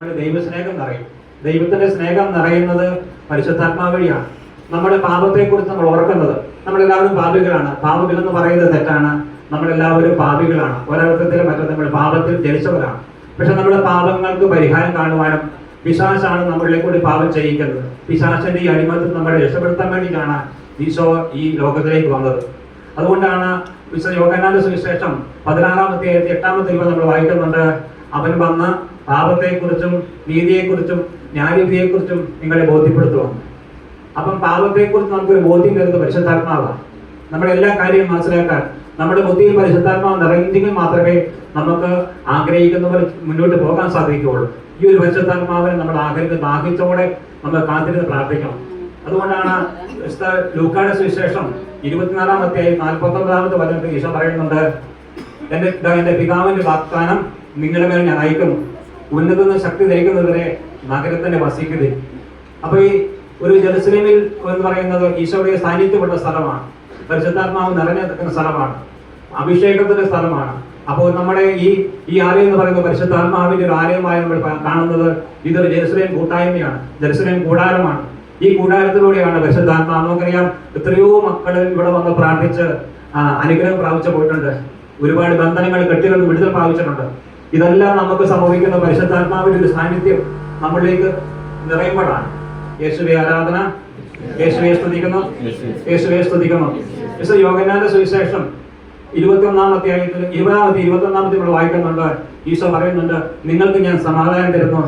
ദൈവസ്നേഹം നിറയും. ദൈവത്തിന്റെ സ്നേഹം നിറയുന്നത് പരിശുദ്ധാത്മാവ് വഴിയാണ്. നമ്മുടെ പാപത്തെക്കുറിച്ച് നമ്മൾ ഓർക്കുന്നത്, നമ്മളെല്ലാവരും പാപികളാണ്. പാപികൾ എന്ന് പറയുന്നത് തെറ്റാണ്. നമ്മളെല്ലാവരും പാപികളാണ്. ഒരർത്ഥത്തിലും മറ്റും നമ്മൾ പാപത്തിൽ ജനിച്ചവരാണ്. പക്ഷെ നമ്മുടെ പാപങ്ങൾക്ക് പരിഹാരം കാണുവാനും പിശാചാണ് നമ്മളിലെ കൂടി പാപം ചെയ്യിക്കുന്നത്. പിശാചന്റെ ഈ അടിമത്തിൽ നമ്മളെ രക്ഷപ്പെടുത്താൻ വേണ്ടിയിട്ടാണ് ഈശോ ഈ ലോകത്തിലേക്ക് വന്നത്. അതുകൊണ്ടാണ് വിശുദ്ധ യോഹന്നാന്റെ സുവിശേഷം 16-8 നമ്മൾ വായിക്കുന്നുണ്ട്. അവൻ വന്ന് പാപത്തെക്കുറിച്ചും നീതിയെക്കുറിച്ചും ന്യായവിധിയെക്കുറിച്ചും നിങ്ങളെ ബോധ്യപ്പെടുത്തുവാണ്. അപ്പം പാപത്തെക്കുറിച്ച് നമുക്കൊരു ബോധ്യം തരുന്നത് പരിശുദ്ധാത്മാവാണ്. നമ്മുടെ എല്ലാ കാര്യവും മനസ്സിലാക്കാൻ നമ്മുടെ ബുദ്ധിയിൽ പരിശുദ്ധാത്മാവ് നിറഞ്ഞെങ്കിൽ മാത്രമേ നമുക്ക് ആഗ്രഹിക്കുന്നവർ മുന്നോട്ട് പോകാൻ സാധിക്കുകയുള്ളൂ. ഈ ഒരു പരിശുദ്ധാത്മാവിനെ നമ്മൾ ദാഹിച്ചോടെ നമ്മൾ കാത്തിരുന്ന് പ്രാർത്ഥിക്കണം. അതുകൊണ്ടാണ് ലൂക്കായുടെ സുവിശേഷം 24-49 വചനത്തിൽ ഈശോ പറയുന്നുണ്ട്, എന്റെ പിതാവിന്റെ വാഗ്ദാനം നിങ്ങളുടെ മേൽ ഞാൻ അയക്കുന്നു, ഉന്നത ശക്തി ധരിക്കുന്നവരെ നഗരത്തിന്റെ വസിക്കരുത്. അപ്പൊ ഈ ഒരു ജെറുസലേമിൽ എന്ന് പറയുന്നത് ഈശോയുടെ സാന്നിധ്യമുള്ള സ്ഥലമാണ്, പരിശുദ്ധാത്മാവ് നിറഞ്ഞു നിൽക്കുന്ന സ്ഥലമാണ്, അഭിഷേകത്തിന്റെ സ്ഥലമാണ്. അപ്പോൾ നമ്മുടെ ഈ ആലയം എന്ന് പറയുന്നത് പരിശുദ്ധാത്മാവിന്റെ ഒരു ആലയമായി നമ്മൾ കാണുന്നത് ഇതൊരു ജെറുസലേം കൂട്ടായ്മയാണ്, ജെറുസലേം കൂടാരമാണ്. ഈ കൂടാരത്തിലൂടെയാണ് പരിശുദ്ധാത്മാവ്. നമുക്കറിയാം, എത്രയോ മക്കൾ ഇവിടെ വന്ന് പ്രാർത്ഥിച്ച് അനുഗ്രഹം പ്രാപിച്ചു പോയിട്ടുണ്ട്. ഒരുപാട് ബന്ധനങ്ങൾ കെട്ടുകൾ വിടുതൽ പ്രാപിച്ചിട്ടുണ്ട്. ഇതെല്ലാം നമുക്ക് സംഭവിക്കുന്ന പരിശുദ്ധാത്മാവിന്റെ ഒരു സാന്നിധ്യം നമ്മളിലേക്ക് നിറയുമ്പോഴാണ്. യേശുവെ ആരാധന, യേശുവെ സ്തുതിക്കുന്നു, യേശുവെ സ്തുതിക്കുന്നു. യോഹന്നാന്റെ സുവിശേഷം 21 നമ്മൾ വായിക്കുന്നുണ്ട്. ഈശോ പറയുന്നുണ്ട്, നിങ്ങൾക്ക് ഞാൻ സമാധാനം തരുന്നു,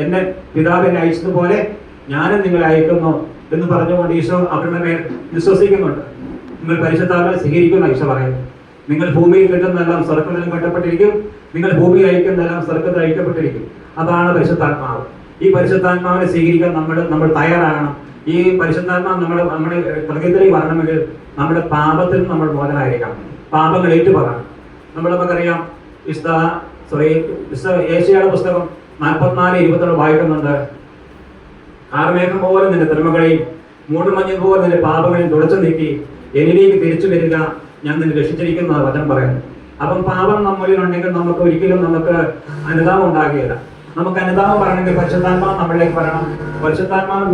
എന്നെ പിതാവ് എന്നെ അയച്ചതുപോലെ ഞാനും നിങ്ങളെ അയക്കുന്നു എന്ന് പറഞ്ഞുകൊണ്ട് ഈശോ അവരുടെ മേൽ വിശ്വസിക്കുന്നുണ്ട്. നിങ്ങൾ പരിശുദ്ധാത്മാവിനെ സ്വീകരിക്കുന്ന ഈശോ പറയുന്നു. നിങ്ങൾ ഭൂമിയിൽ കിട്ടുന്നതെല്ലാം സ്വർഗ്ഗത്തിലും കെട്ടപ്പെട്ടിരിക്കും, നിങ്ങൾ ഭൂമിയിൽ അയക്കുന്നതെല്ലാം സ്വർഗ്ഗത്തിൽ അയക്കപ്പെട്ടിരിക്കും. അതാണ് പരിശുദ്ധാത്മാവ്. ഈ പരിശുദ്ധാത്മാവിനെ സ്വീകരിക്കാൻ നമ്മൾ തയ്യാറാകണം. ഈ പരിശുദ്ധാത്മാവ് നമ്മുടെ ഹൃദയത്തിലേക്ക് വരണമെങ്കിൽ നമ്മുടെ പാപത്തിൽ നമ്മൾ മോചനായിരിക്കണം. പാപങ്ങൾ ഏറ്റുപറയണം. നമുക്കറിയാം, ഏശയ്യായുടെ പുസ്തകം 44-20 വായിക്കുന്നുണ്ട്. കാർമേഘം പോലെ നിന്റെ തിന്മകളെയും മൂടുമഞ്ഞ് പോലെ നിന്റെ പാപങ്ങളെയും തുടച്ചു നീക്കി എന്നിലേക്ക് തിരിച്ചു വരിക, ഞാൻ നിന്നെ രക്ഷിച്ചിരിക്കുന്ന വചനം പറയുന്നു. അപ്പം പാപം നമ്മളിലുണ്ടെങ്കിൽ നമുക്ക് ഒരിക്കലും അനുതാപം ഉണ്ടാകുകയില്ല. നമുക്ക് അനുതാപം പറയണമെങ്കിൽ പരിശുദ്ധാത്മാവ് നമ്മളിലേക്ക് വരണം. പരിശുദ്ധാത്മാവ്